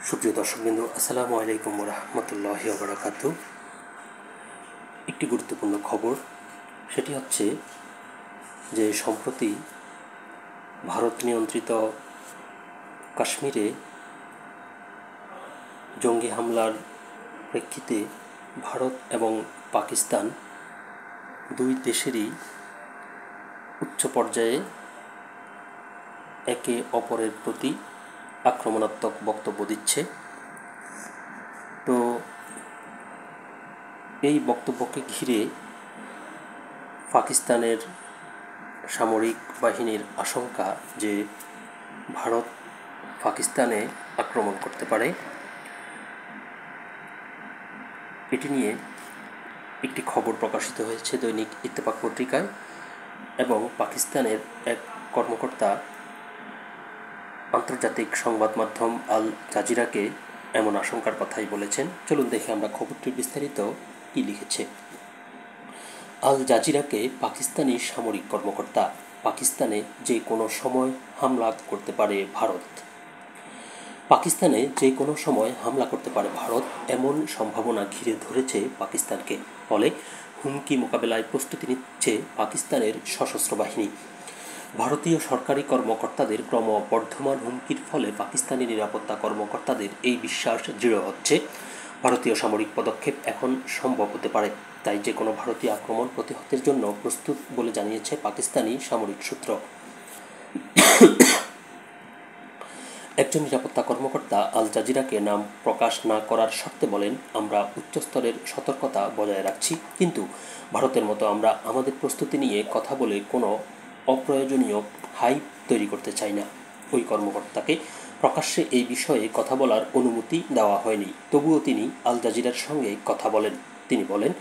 সুপ্রিয় দর্শকবৃন্দ, আসসালামু আলাইকুম রহমতুল্লাহি ওয়া বারাকাতুহু। একটি গুরুত্বপূর্ণ খবর, সেটি হচ্ছে যে সম্প্রতি ভারত নিয়ন্ত্রিত কাশ্মীরে জঙ্গি হামলার প্রেক্ষিতে ভারত এবং পাকিস্তান দুই দেশেরই উচ্চ পর্যায়ে একে অপরের প্রতি আক্রমণাত্মক বক্তব্য দিচ্ছে। তো এই বক্তব্যকে ঘিরে পাকিস্তানের সামরিক বাহিনীর আশঙ্কা যে ভারত পাকিস্তানে আক্রমণ করতে পারে। এটি নিয়ে একটি খবর প্রকাশিত হয়েছে দৈনিক ইত্তেফাক পত্রিকায়, এবং পাকিস্তানের এক কর্মকর্তা আন্তর্জাতিক সংবাদ মাধ্যম আল জাজিরাকে এমন আশঙ্কার কথাই বলেছেন। চলুন দেখে আমরা খবরটির বিস্তারিত কী লিখেছে। আল জাজিরাকে পাকিস্তানি সামরিক কর্মকর্তা, পাকিস্তানে যে কোনো সময় হামলা করতে পারে ভারত। পাকিস্তানে যে কোনো সময় হামলা করতে পারে ভারত, এমন সম্ভাবনা ঘিরে ধরেছে পাকিস্তানকে। ফলে হুমকি মোকাবেলায় প্রস্তুতি নিচ্ছে পাকিস্তানের সশস্ত্র বাহিনী। ভারতীয় সরকারি কর্মকর্তাদের ক্রমবর্ধমান হুমকির ফলে পাকিস্তানি নিরাপত্তা কর্মকর্তাদের এই বিশ্বাস দৃঢ় হচ্ছে ভারতীয় সামরিক পদক্ষেপ এখন সম্ভব হতে পারে। তাই যে কোনো ভারতীয় আক্রমণ প্রতিহতের জন্য প্রস্তুত বলে জানিয়েছে পাকিস্তানি সামরিক সূত্র। একজন নিরাপত্তা কর্মকর্তা আল জাজিরাকে নাম প্রকাশ না করার শর্তে বলেন, আমরা উচ্চস্তরের সতর্কতা বজায় রাখছি, কিন্তু ভারতের মতো আমরা আমাদের প্রস্তুতি নিয়ে কথা বলে কোনো অপ্রয়োজনীয় হাইপ তৈরি করতে চাই না। ওই কর্মকর্তাকে প্রকাশ্যে এই বিষয়ে কথা বলার অনুমতি দেওয়া হয়নি, তবুও তিনি আল জাজিরার সঙ্গে কথা বলেন। তিনি বলেন,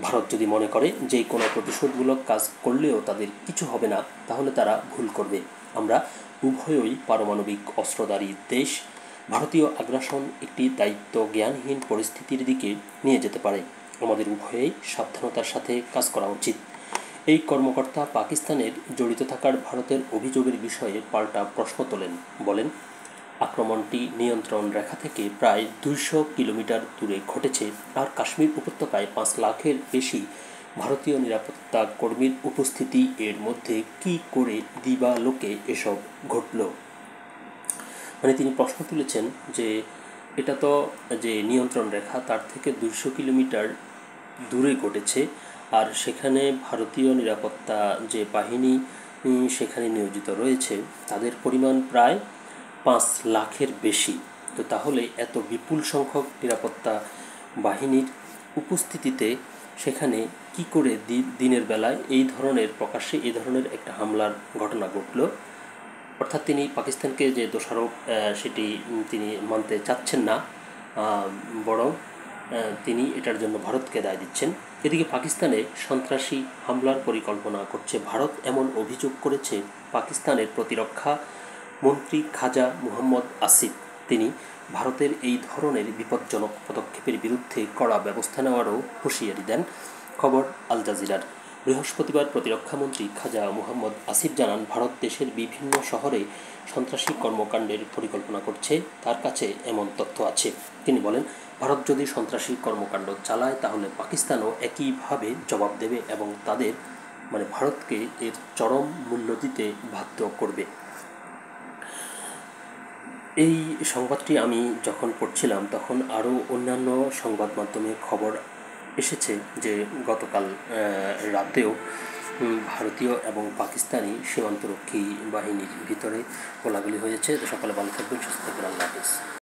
ভারত যদি মনে করে যে কোনো প্রতিশোধমূলক কাজ করলেও তাদের কিছু হবে না, তাহলে তারা ভুল করবে। আমরা উভয়ই পারমাণবিক অস্ত্রধারী দেশ। ভারতীয় আগ্রাসন একটি দায়িত্ব জ্ঞানহীন পরিস্থিতির দিকে নিয়ে যেতে পারে। আমাদের উভয়েই সাবধানতার সাথে কাজ করা উচিত। এই কর্মকর্তা পাকিস্তানের জড়িত থাকার ভারতের অভিযোগের বিষয়ে পাল্টা প্রশ্ন তোলেন। বলেন, আক্রমণটি নিয়ন্ত্রণ রেখা থেকে প্রায় 200 কিলোমিটার দূরে ঘটেছে, আর কাশ্মীর উপত্যকায় 5 লাখের বেশি ভারতীয় নিরাপত্তা কর্মীর উপস্থিতি, এর মধ্যে কি করে দিবালোকে এসব ঘটল। মানে তিনি প্রশ্ন তুলেছেন যে এটা তো যে নিয়ন্ত্রণ রেখা তার থেকে 200 কিলোমিটার দূরে ঘটেছে, আর সেখানে ভারতীয় নিরাপত্তা যে বাহিনী সেখানে নিয়োজিত রয়েছে তাদের পরিমাণ প্রায় 5 লাখের বেশি। তো তাহলে এত বিপুল সংখ্যক নিরাপত্তা বাহিনীর উপস্থিতিতে সেখানে কি করে দিনের বেলায় এই ধরনের প্রকাশ্যে এই ধরনের একটা হামলার ঘটনা ঘটল। অর্থাৎ তিনি পাকিস্তানকে যে দোষারোপ সেটি তিনি মানতে চাচ্ছেন না, বরং তিনি এটার জন্য ভারতকে দায় দিচ্ছেন। এদিকে পাকিস্তানে সন্ত্রাসী হামলার পরিকল্পনা করছে ভারত, এমন অভিযোগ করেছে পাকিস্তানের প্রতিরক্ষা মন্ত্রী খাজা মুহাম্মদ আসিফ। তিনি ভারতের এই ধরনের বিপজ্জনক পদক্ষেপের বিরুদ্ধে কড়া ব্যবস্থা নেওয়ারও হুঁশিয়ারি দেন। খবর আল জাজিরার। বৃহস্পতিবার প্রতিরক্ষামন্ত্রী খাজা মুহাম্মদ আসিফ জানান, ভারত দেশের বিভিন্ন শহরে সন্ত্রাসী কর্মকাণ্ডের পরিকল্পনা করছে, তার কাছে এমন তথ্য আছে। তিনি বলেন, ভারত যদি সন্ত্রাসী কর্মকাণ্ড চালায় তাহলে পাকিস্তানও একইভাবে জবাব দেবে এবং তাদের ভারতকে এর চরম মূল্য দিতে বাধ্য করবে। এই সংবাদটি আমি যখন পড়ছিলাম তখন আরও অন্যান্য সংবাদ মাধ্যমে খবর এসেছে যে গতকাল রাতেও ভারতীয় এবং পাকিস্তানি সীমান্তরক্ষী বাহিনীর ভিতরে গোলাগুলি হয়েছে। সকালে ভালো থাকবেন, সুস্থ থাকবেন, আল্লাহ হাফেজ।